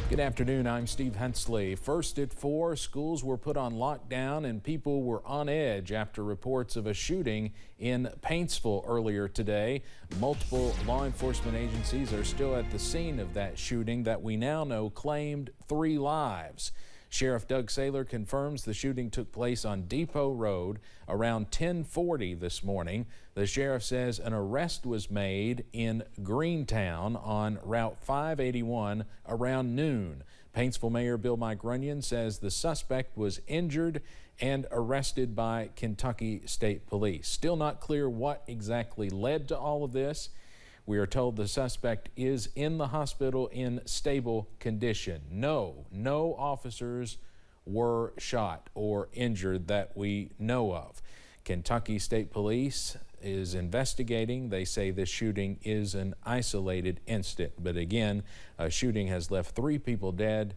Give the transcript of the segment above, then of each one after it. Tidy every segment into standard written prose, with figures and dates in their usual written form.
Good afternoon, I'm Steve Hensley. First at 4, schools were put on lockdown and people were on edge after reports of a shooting in Paintsville earlier today. Multiple law enforcement agencies are still at the scene of that shooting that we now know claimed 3 lives. Sheriff Doug Saylor confirms the shooting took place on Depot Road around 10:40 this morning. The sheriff says an arrest was made in Greentown on Route 581 around noon. Paintsville Mayor Bill Mike Runyon says the suspect was injured and arrested by Kentucky State Police. Still not clear what exactly led to all of this. We are told the suspect is in the hospital in stable condition. No officers were shot or injured that we know of. Kentucky State Police is investigating. They say this shooting is an isolated incident. But again, a shooting has left 3 people dead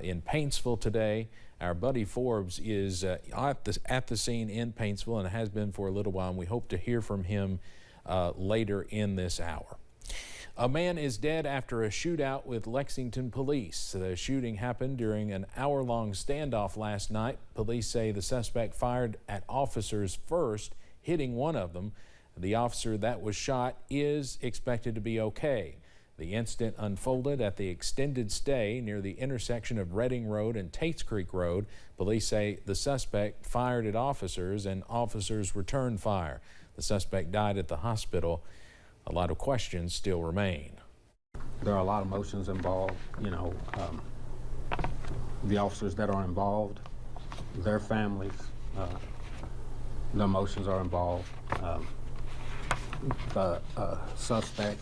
in Paintsville today. Our buddy Forbes is at the scene in Paintsville and has been for a little while, and we hope to hear from him later in this hour. A man is dead after a shootout with Lexington police. The shooting happened during an hour-long standoff last night. Police say the suspect fired at officers first, hitting one of them. The officer that was shot is expected to be okay. The incident unfolded at the extended stay near the intersection of Redding Road and Tates Creek Road. Police say the suspect fired at officers and officers returned fire. The suspect died at the hospital. A lot of questions still remain. There are a lot of emotions involved, the officers that are involved, their families, the emotions are involved, the suspect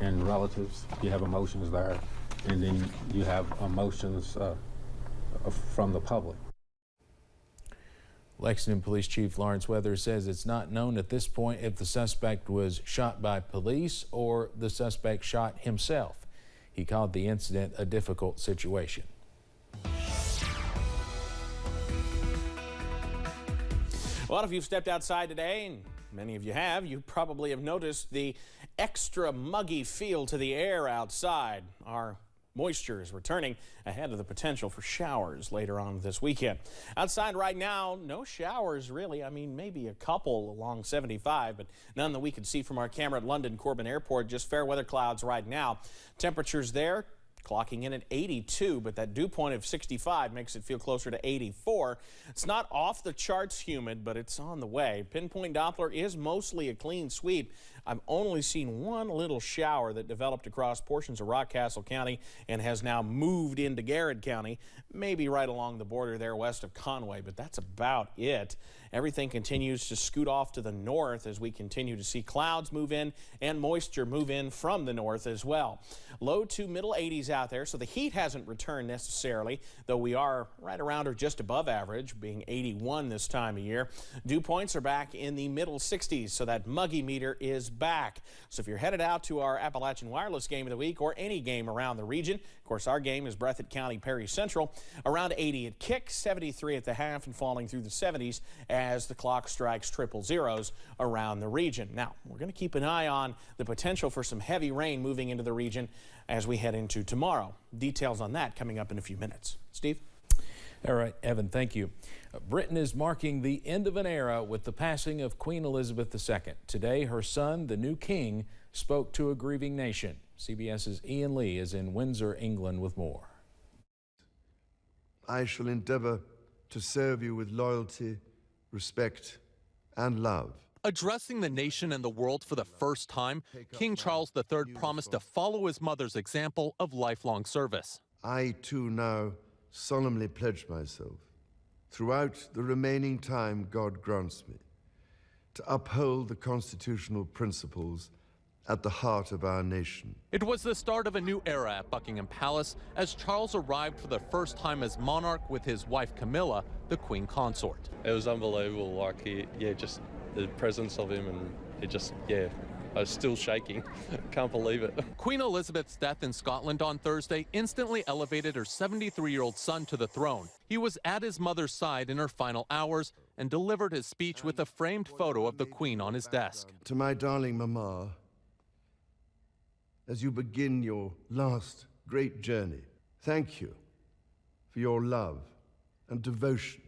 and relatives, you have emotions there, and then you have emotions from the public. Lexington Police Chief Lawrence Weathers says it's not known at this point if the suspect was shot by police or the suspect shot himself. He called the incident a difficult situation. Well, if you've stepped outside today, and many of you have, you probably have noticed the extra muggy feel to the air outside. Our moisture is returning ahead of the potential for showers later on this weekend. Outside right now, no showers really. I mean, maybe a couple along 75, but none that we can see from our camera at London Corbin Airport. Just fair weather clouds right now. Temperatures there clocking in at 82, but that dew point of 65 makes it feel closer to 84. It's not off the charts humid, but it's on the way. Pinpoint Doppler is mostly a clean sweep. I've only seen one little shower that developed across portions of Rockcastle County and has now moved into Garrett County, maybe right along the border there west of Conway, but that's about it. Everything continues to scoot off to the north as we continue to see clouds move in and moisture move in from the north as well. Low to middle 80s out there, so the heat hasn't returned necessarily, though we are right around or just above average, being 81 this time of year. Dew points are back in the middle 60s, so that muggy meter is back. So if you're headed out to our Appalachian Wireless game of the week or any game around the region, of course our game is Breathitt County Perry Central, around 80 at kick, 73 at the half, and falling through the 70s as the clock strikes triple zeros around the region. Now, we're going to keep an eye on the potential for some heavy rain moving into the region as we head into tomorrow. Details on that coming up in a few minutes. Steve? All right, Evan, thank you. Britain is marking the end of an era with the passing of Queen Elizabeth II. Today, her son, the new king, spoke to a grieving nation. CBS's Ian Lee is in Windsor, England with more. I shall endeavor to serve you with loyalty, respect, and love. Addressing the nation and the world for the first time, King Charles III promised to follow his mother's example of lifelong service. I, too, now solemnly pledge myself, throughout the remaining time God grants me, to uphold the constitutional principles at the heart of our nation. It was the start of a new era at Buckingham Palace as Charles arrived for the first time as monarch with his wife Camilla, the Queen Consort. It was unbelievable, like just the presence of him, and it just, I was still shaking. Can't believe it. Queen Elizabeth's death in Scotland on Thursday instantly elevated her 73-year-old son to the throne. He was at his mother's side in her final hours and delivered his speech with a framed photo of the Queen on his desk. To my darling Mama, as you begin your last great journey, Thank you for your love and devotion.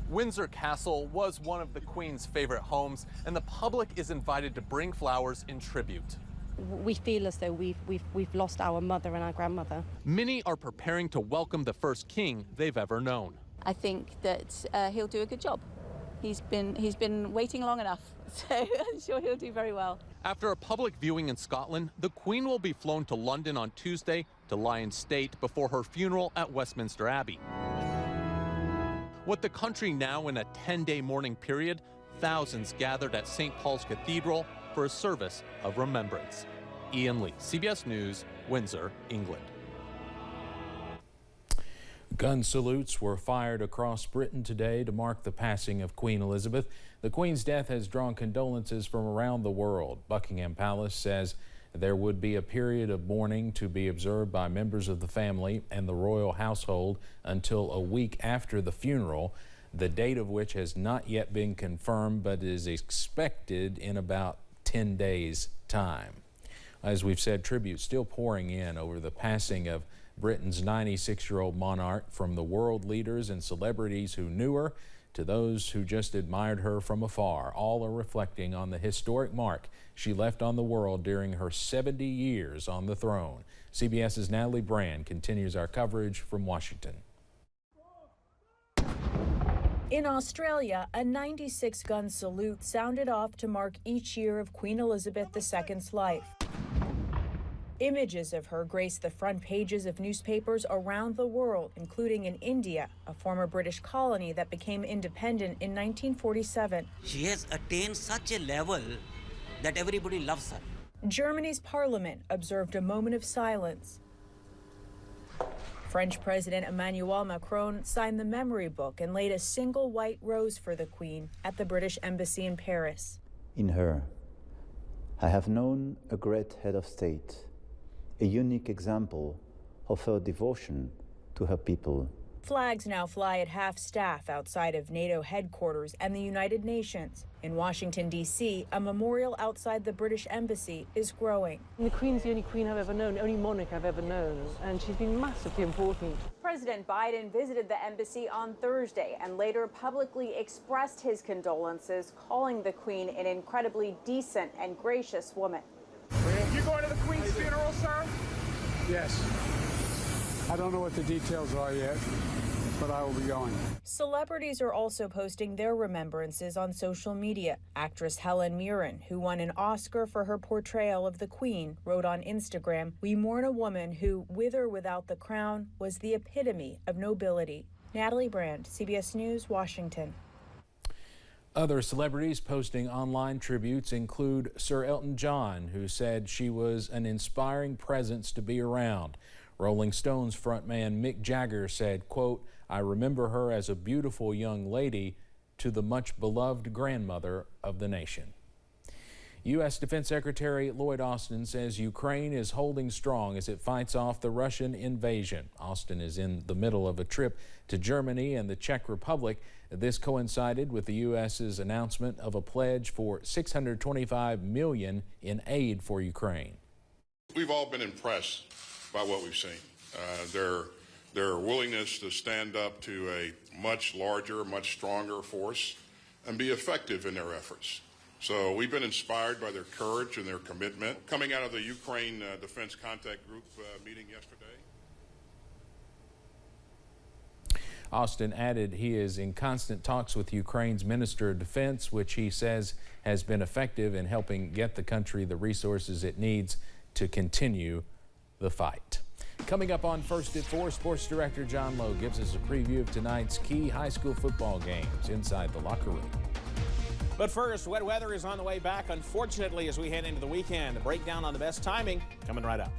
Windsor Castle was one of the Queen's favorite homes, and the public is invited to bring flowers in tribute. We feel as though we've lost our mother and our grandmother. Many are preparing to welcome the first king they've ever known. I think that he'll do a good job. He's been waiting long enough, so I'm sure he'll do very well. After a public viewing in Scotland, the Queen will be flown to London on Tuesday to lie in state before her funeral at Westminster Abbey. With the country now in a 10-day mourning period, thousands gathered at St. Paul's Cathedral for a service of remembrance. Ian Lee, CBS News, Windsor, England. Gun salutes were fired across Britain today to mark the passing of Queen Elizabeth. The Queen's death has drawn condolences from around the world. Buckingham Palace says there would be a period of mourning to be observed by members of the family and the royal household until a week after the funeral, the date of which has not yet been confirmed but is expected in about 10 days' time. As we've said, tribute still pouring in over the passing of Britain's 96-year-old monarch, from the world leaders and celebrities who knew her to those who just admired her from afar. All are reflecting on the historic mark she left on the world during her 70 years on the throne. CBS's Natalie Brand continues our coverage from Washington. In Australia, a 96-gun salute sounded off to mark each year of Queen Elizabeth II's life. Images of her grace the front pages of newspapers around the world, including in India, a former British colony that became independent in 1947. She has attained such a level that everybody loves her. Germany's parliament observed a moment of silence. French President Emmanuel Macron signed the memory book and laid a single white rose for the Queen at the British Embassy in Paris. In her, I have known a great head of state, a unique example of her devotion to her people. Flags now fly at half-staff outside of NATO headquarters and the United Nations. In Washington, D.C., a memorial outside the British Embassy is growing. The Queen's the only Queen I've ever known, only monarch I've ever known, and she's been massively important. President Biden visited the embassy on Thursday and later publicly expressed his condolences, calling the Queen an incredibly decent and gracious woman. You going to the Queen's funeral, sir? Yes. I don't know what the details are yet, but I will be going. Celebrities are also posting their remembrances on social media. Actress Helen Mirren, who won an Oscar for her portrayal of the Queen, wrote on Instagram, "We mourn a woman who, with or without the crown, was the epitome of nobility." Natalie Brand, CBS News, Washington. Other celebrities posting online tributes include Sir Elton John, who said she was an inspiring presence to be around. Rolling Stones frontman Mick Jagger said, quote, "I remember her as a beautiful young lady to the much beloved grandmother of the nation." U.S. Defense Secretary Lloyd Austin says Ukraine is holding strong as it fights off the Russian invasion. Austin is in the middle of a trip to Germany and the Czech Republic. This coincided with the U.S.'s announcement of a pledge for $625 million in aid for Ukraine. We've all been impressed by what we've seen. Their willingness to stand up to a much larger, much stronger force and be effective in their efforts. So we've been inspired by their courage and their commitment. Coming out of the Ukraine Defense Contact Group meeting yesterday. Austin added he is in constant talks with Ukraine's Minister of Defense, which he says has been effective in helping get the country the resources it needs to continue the fight. Coming up on First at 4, Sports Director John Lowe gives us a preview of tonight's key high school football games inside the locker room. But first, wet weather is on the way back, unfortunately, as we head into the weekend. A breakdown on the best timing coming right up.